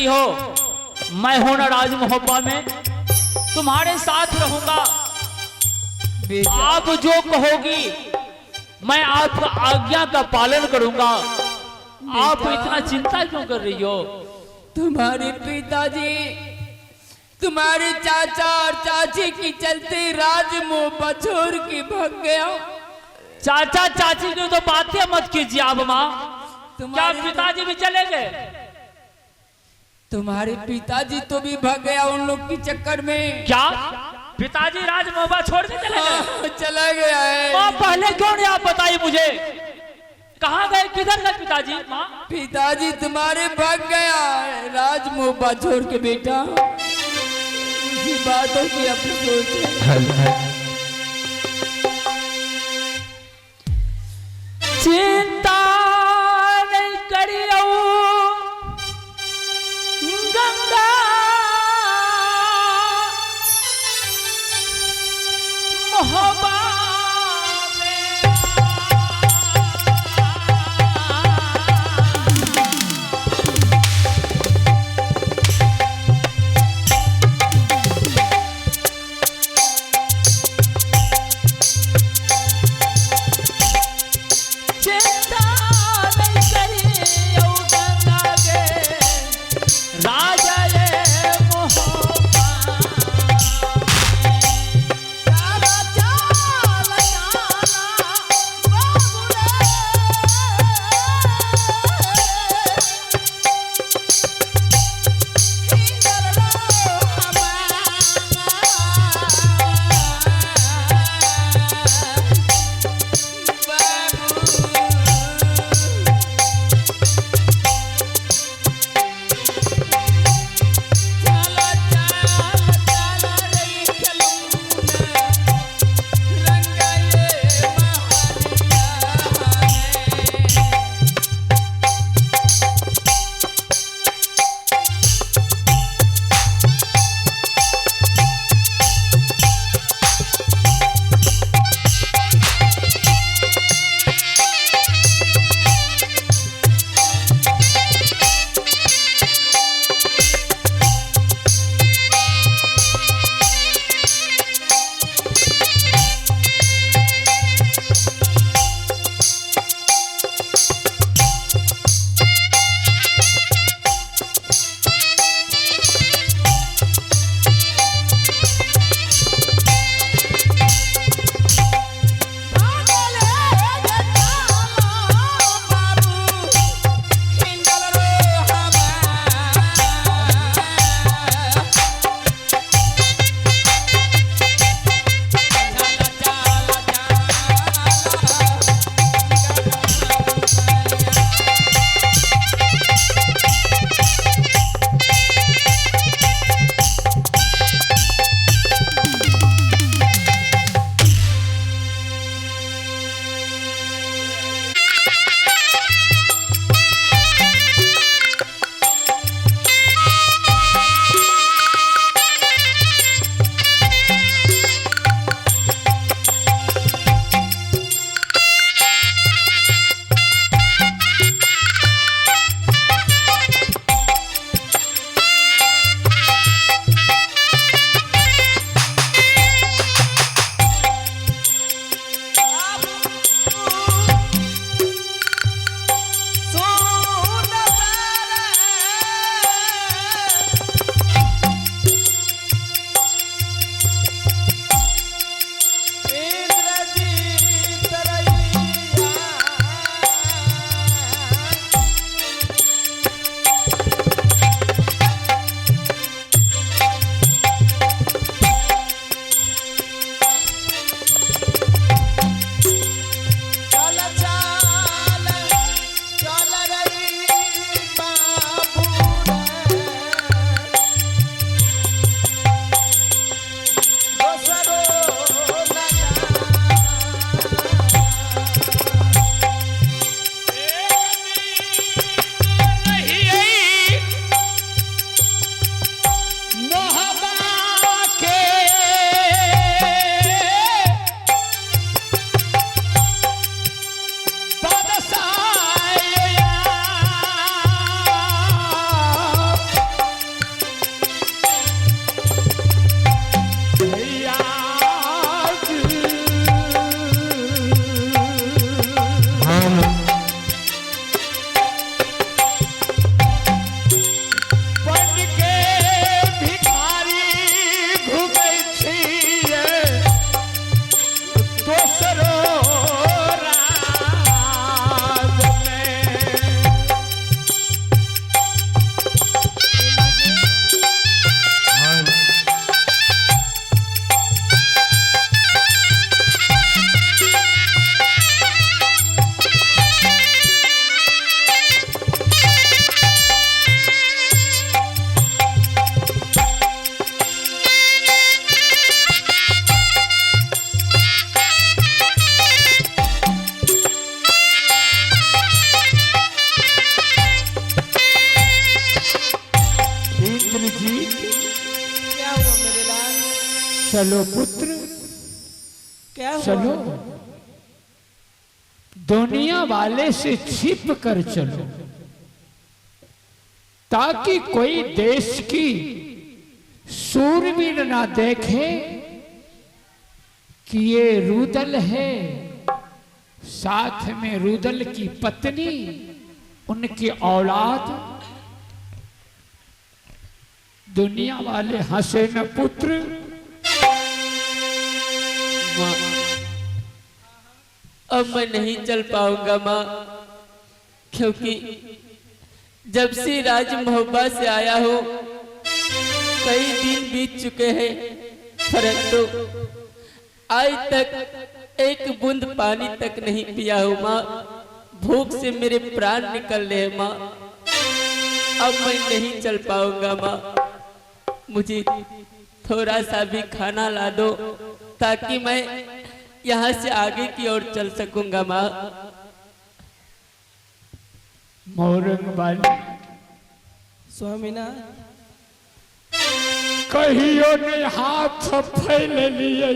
हो, मैं हूं ना राज मोहब्बा में, तुम्हारे साथ रहूंगा। आप जो कहोगी मैं आपका आज्ञा का पालन करूंगा। आप इतना चिंता क्यों कर रही हो? तुम्हारे पिताजी तुम्हारे चाचा और चाची के चलते राज मोहब्बा छोड़ के भाग गया। चाचा चाची की तो बातें मत कीजिए आप माँ। क्या पिताजी भी चले गए? तुम्हारे पिताजी तो भी भाग गया उन लोग के चक्कर में। क्या पिताजी राज मोहब्बा छोड़ के चले गए? चला गया है। माँ पहले क्यों नहीं आप बताइए मुझे, कहाँ गए, किधर गए पिताजी? माँ पिताजी तुम्हारे भाग गया है राज मोहब्बा छोड़ के बेटा। उसी बातों की अफसोस है। चिंता नहीं करियो गंगा मोहब्बा चिंता चलो पुत्र, क्या हुआ? चलो दुनिया वाले से छिप कर चलो, ताकि कोई देश की सूरवीर ना देखे कि ये रुदल है, साथ में रुदल की पत्नी, उनकी औलाद। दुनिया वाले हंसे न पुत्र। माँ, अब मैं नहीं चल पाऊंगा माँ, क्योंकि जब से राज मोहब्बा से आया हूँ कई दिन बीत चुके हैं, परंतु आज तक एक बूंद पानी तक नहीं पिया हूँ माँ। भूख से मेरे प्राण निकल रहे हैं माँ। अब मैं नहीं चल पाऊंगा माँ, मुझे थोड़ा सा भी खाना ला दो ताकि मैं यहाँ से आगे की ओर चल सकूंगा माँ। मोरंग वाली स्वामीनाथ, कहियो ने हाथ फैल लिए,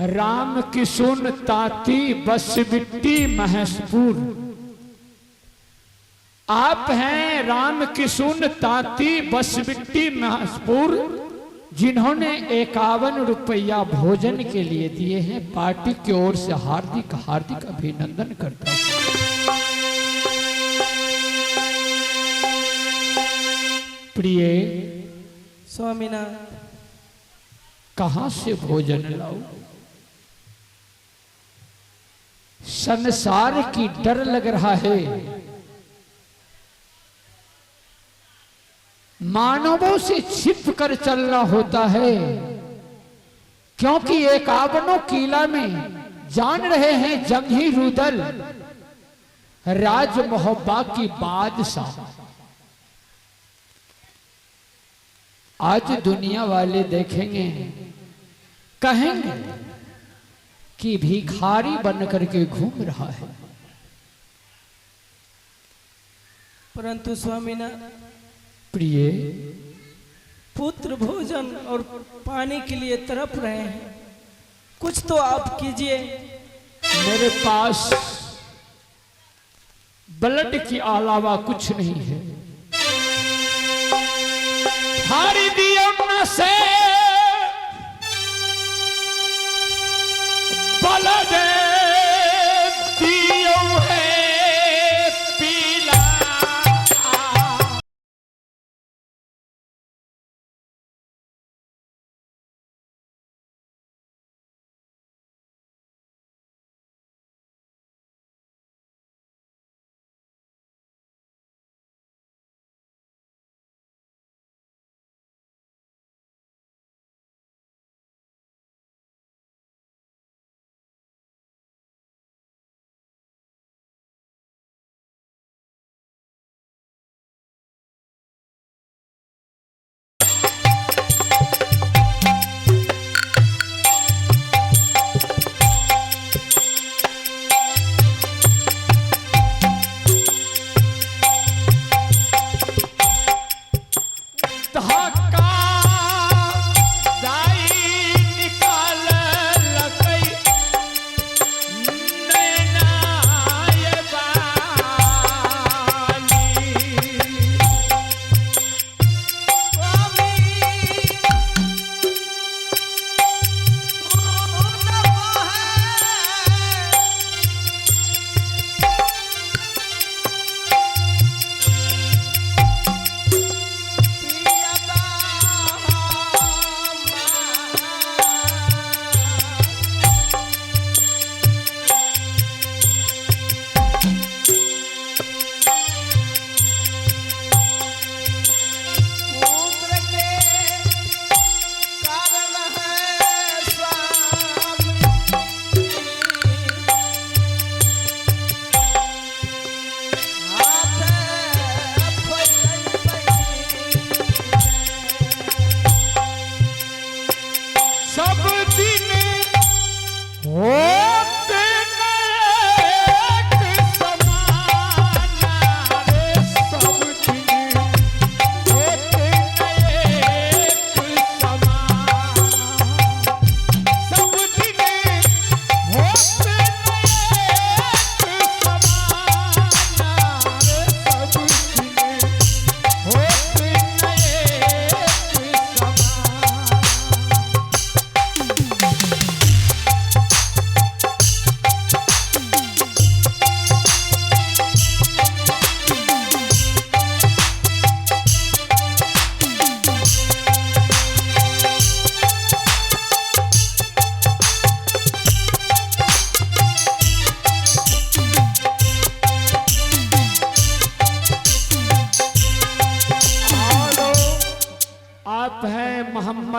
राम किशुन ताती बसबिट्टी महसपुर। आप हैं राम किशुन ताती बसबिट्टी महसपुर, जिन्होंने 51 रुपया भोजन के लिए दिए हैं। पार्टी की ओर से हार्दिक हार्दिक अभिनंदन करता हूं। प्रिय स्वामीनाथ, कहां से भोजन लाऊं? संसार की डर लग रहा है, मानवों से छिप कर चलना होता है, क्योंकि 51 किला में जान रहे हैं जंगी रुदल राज मोहब्बा की बादशाह। आज दुनिया वाले देखेंगे, कहेंगे कि भिखारी बनकर के घूम रहा है, परंतु स्वामीनाथ, प्रिय पुत्र भोजन और पानी के लिए तड़प रहे हैं, कुछ तो आप कीजिए। मेरे पास ब्लड के अलावा कुछ नहीं है। हारी दियो न से ब्लड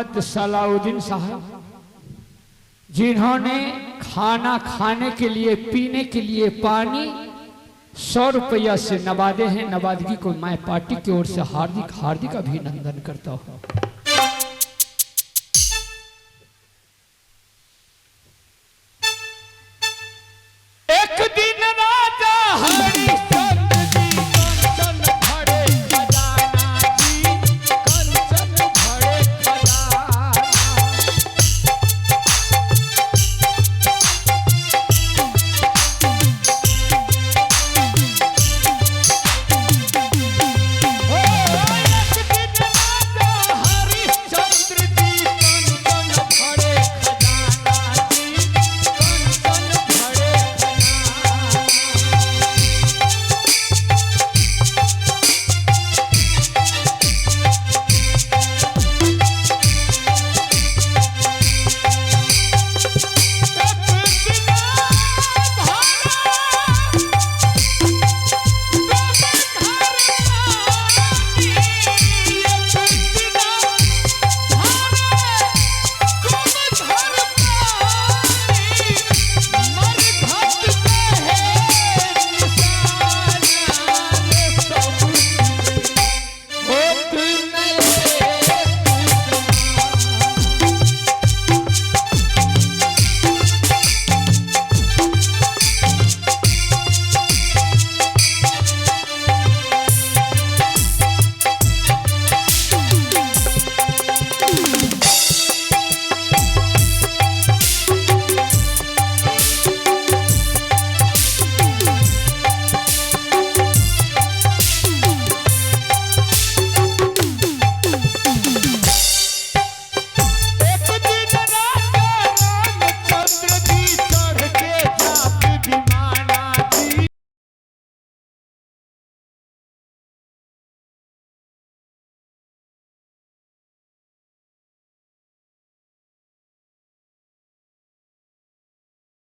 मोहम्मद सलाउद्दीन साहब, जिन्होंने खाना खाने के लिए, पीने के लिए पानी 100 रुपया से नवाजे हैं। नवाजगी को मैं पार्टी की ओर से हार्दिक हार्दिक अभिनंदन करता हूँ।